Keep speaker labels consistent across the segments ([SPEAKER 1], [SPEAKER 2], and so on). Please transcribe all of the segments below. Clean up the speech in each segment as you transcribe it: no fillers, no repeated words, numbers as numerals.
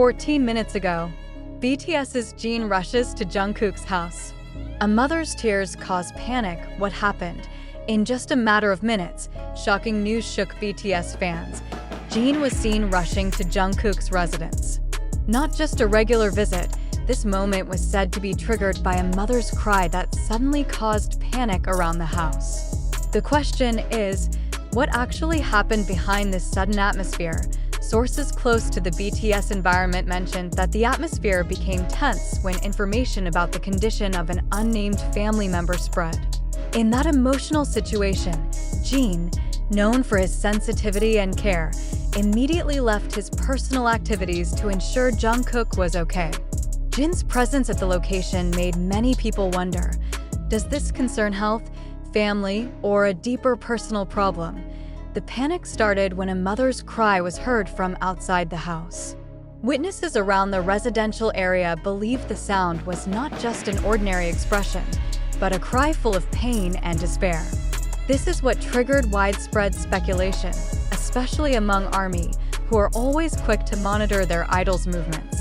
[SPEAKER 1] 14 minutes ago, BTS's Jin rushes to Jungkook's house. A mother's tears cause panic. What happened? In just a matter of minutes, shocking news shook BTS fans. Jin was seen rushing to Jungkook's residence. Not just a regular visit, this moment was said to be triggered by a mother's cry that suddenly caused panic around the house. The question is, what actually happened behind this sudden atmosphere? Sources close to the BTS environment mentioned that the atmosphere became tense when information about the condition of an unnamed family member spread. In that emotional situation, Jin, known for his sensitivity and care, immediately left his personal activities to ensure Jungkook was okay. Jin's presence at the location made many people wonder, does this concern health, family, or a deeper personal problem? The panic started when a mother's cry was heard from outside the house. Witnesses around the residential area believed the sound was not just an ordinary expression, but a cry full of pain and despair. This is what triggered widespread speculation, especially among ARMY, who are always quick to monitor their idols' movements.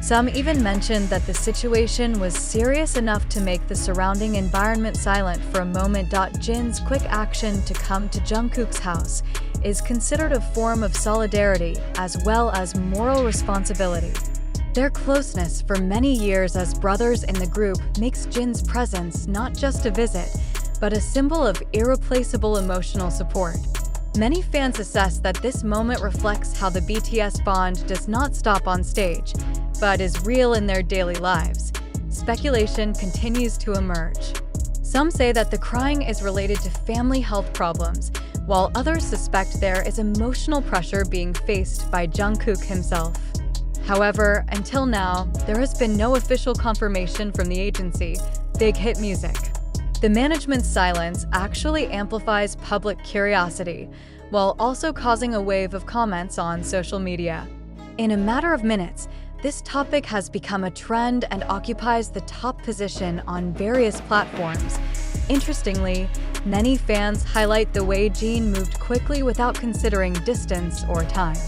[SPEAKER 1] Some even mentioned that the situation was serious enough to make the surrounding environment silent for a moment. Jin's quick action to come to Jungkook's house is considered a form of solidarity as well as moral responsibility. Their closeness for many years as brothers in the group makes Jin's presence not just a visit, but a symbol of irreplaceable emotional support. Many fans assess that this moment reflects how the BTS bond does not stop on stage, but is real in their daily lives. Speculation continues to emerge. Some say that the crying is related to family health problems, while others suspect there is emotional pressure being faced by Jungkook himself. However, until now, there has been no official confirmation from the agency, Big Hit Music. The management's silence actually amplifies public curiosity, while also causing a wave of comments on social media. In a matter of minutes, this topic has become a trend and occupies the top position on various platforms. Interestingly, many fans highlight the way Jin moved quickly without considering distance or time.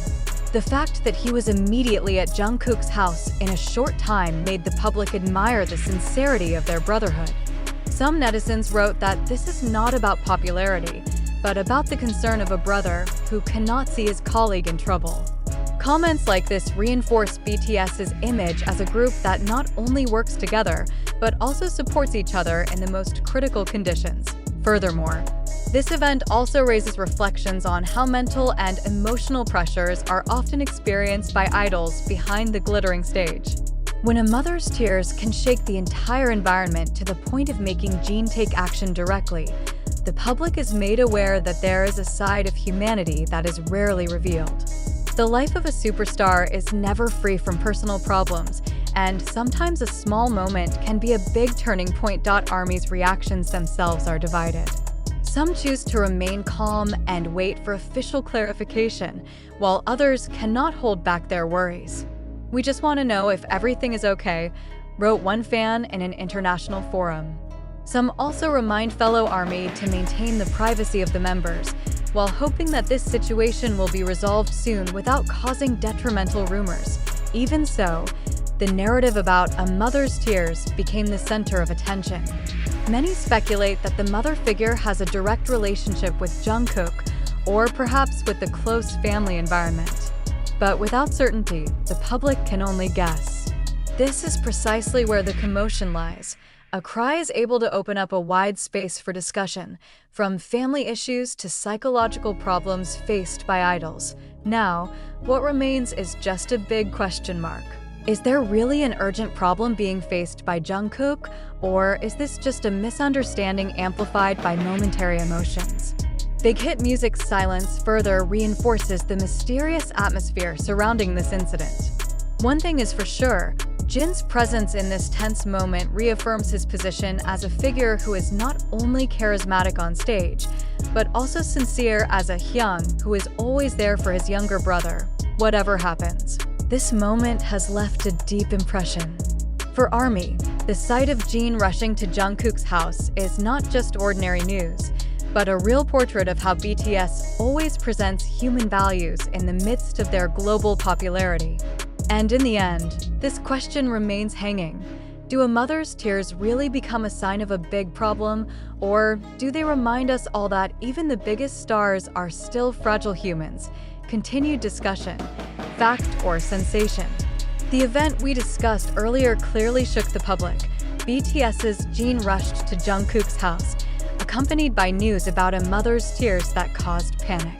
[SPEAKER 1] The fact that he was immediately at Jungkook's house in a short time made the public admire the sincerity of their brotherhood. Some netizens wrote that this is not about popularity, but about the concern of a brother who cannot see his colleague in trouble. Comments like this reinforce BTS's image as a group that not only works together, but also supports each other in the most critical conditions. Furthermore, this event also raises reflections on how mental and emotional pressures are often experienced by idols behind the glittering stage. When a mother's tears can shake the entire environment to the point of making Jin take action directly, the public is made aware that there is a side of humanity that is rarely revealed. The life of a superstar is never free from personal problems, and sometimes a small moment can be a big turning point. ARMY's reactions themselves are divided. Some choose to remain calm and wait for official clarification, while others cannot hold back their worries. "We just want to know if everything is okay," wrote one fan in an international forum. Some also remind fellow ARMY to maintain the privacy of the members, while hoping that this situation will be resolved soon without causing detrimental rumors. Even so, the narrative about a mother's tears became the center of attention. Many speculate that the mother figure has a direct relationship with Jungkook, or perhaps with the close family environment. But without certainty, the public can only guess. This is precisely where the commotion lies. A cry is able to open up a wide space for discussion, from family issues to psychological problems faced by idols. Now, what remains is just a big question mark. Is there really an urgent problem being faced by Jungkook, or is this just a misunderstanding amplified by momentary emotions? Big Hit Music's silence further reinforces the mysterious atmosphere surrounding this incident. One thing is for sure, Jin's presence in this tense moment reaffirms his position as a figure who is not only charismatic on stage, but also sincere as a hyung who is always there for his younger brother, whatever happens. This moment has left a deep impression. For ARMY, the sight of Jin rushing to Jungkook's house is not just ordinary news, but a real portrait of how BTS always presents human values in the midst of their global popularity. And in the end, this question remains hanging. Do a mother's tears really become a sign of a big problem, or do they remind us all that even the biggest stars are still fragile humans? Continued discussion, fact or sensation? The event we discussed earlier clearly shook the public. BTS's Jin rushed to Jungkook's house, accompanied by news about a mother's tears that caused panic.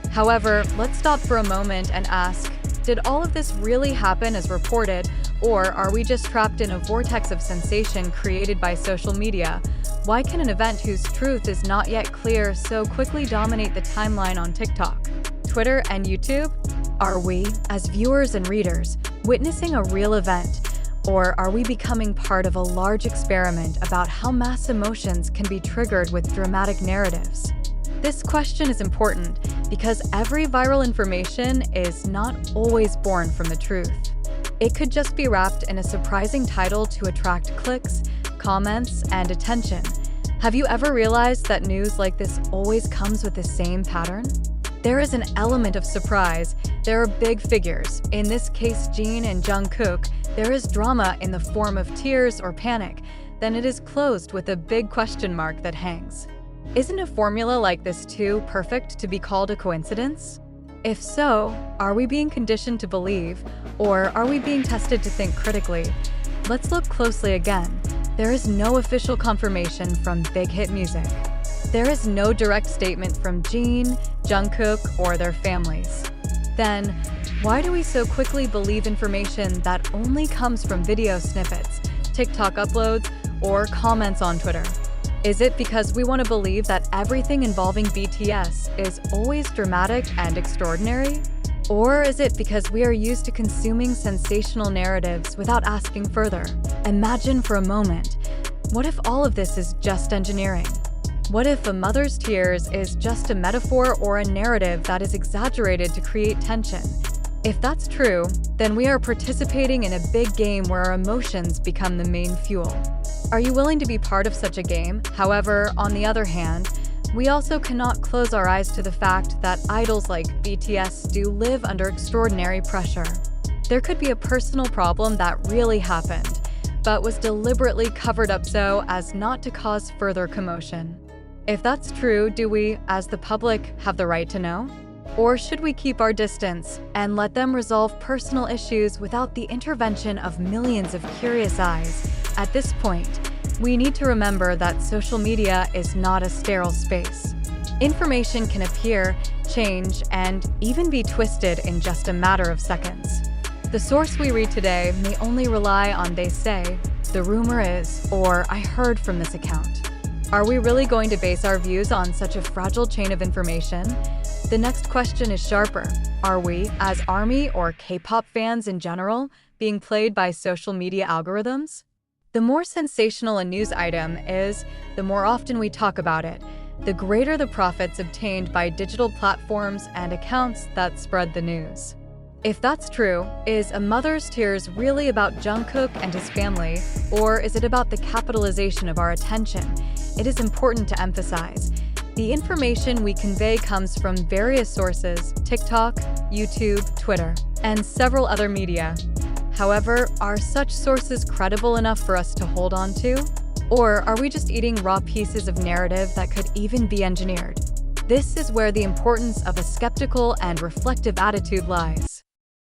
[SPEAKER 1] However, let's stop for a moment and ask, did all of this really happen as reported, or are we just trapped in a vortex of sensation created by social media? Why can an event whose truth is not yet clear so quickly dominate the timeline on TikTok, Twitter, and YouTube? Are we, as viewers and readers, witnessing a real event, or are we becoming part of a large experiment about how mass emotions can be triggered with dramatic narratives? This question is important because every viral information is not always born from the truth. It could just be wrapped in a surprising title to attract clicks, comments, and attention. Have you ever realized that news like this always comes with the same pattern? There is an element of surprise. There are big figures, in this case Jin and Jungkook. There is drama in the form of tears or panic. Then it is closed with a big question mark that hangs. Isn't a formula like this too perfect to be called a coincidence? If so, are we being conditioned to believe, or are we being tested to think critically? Let's look closely again. There is no official confirmation from Big Hit Music. There is no direct statement from Jin, Jungkook, or their families. Then, why do we so quickly believe information that only comes from video snippets, TikTok uploads, or comments on Twitter? Is it because we want to believe that everything involving BTS is always dramatic and extraordinary? Or is it because we are used to consuming sensational narratives without asking further? Imagine for a moment, what if all of this is just engineering? What if a mother's tears is just a metaphor or a narrative that is exaggerated to create tension? If that's true, then we are participating in a big game where our emotions become the main fuel. Are you willing to be part of such a game? However, on the other hand, we also cannot close our eyes to the fact that idols like BTS do live under extraordinary pressure. There could be a personal problem that really happened, but was deliberately covered up so as not to cause further commotion. If that's true, do we, as the public, have the right to know? Or should we keep our distance and let them resolve personal issues without the intervention of millions of curious eyes? At this point, we need to remember that social media is not a sterile space. Information can appear, change, and even be twisted in just a matter of seconds. The source we read today may only rely on "they say," "the rumor is," or "I heard from this account." Are we really going to base our views on such a fragile chain of information? The next question is sharper. Are we, as ARMY or K-pop fans in general, being played by social media algorithms? The more sensational a news item is, the more often we talk about it, the greater the profits obtained by digital platforms and accounts that spread the news. If that's true, is a mother's tears really about Jungkook and his family, or is it about the capitalization of our attention? It is important to emphasize. The information we convey comes from various sources: TikTok, YouTube, Twitter, and several other media. However, are such sources credible enough for us to hold on to? Or are we just eating raw pieces of narrative that could even be engineered? This is where the importance of a skeptical and reflective attitude lies.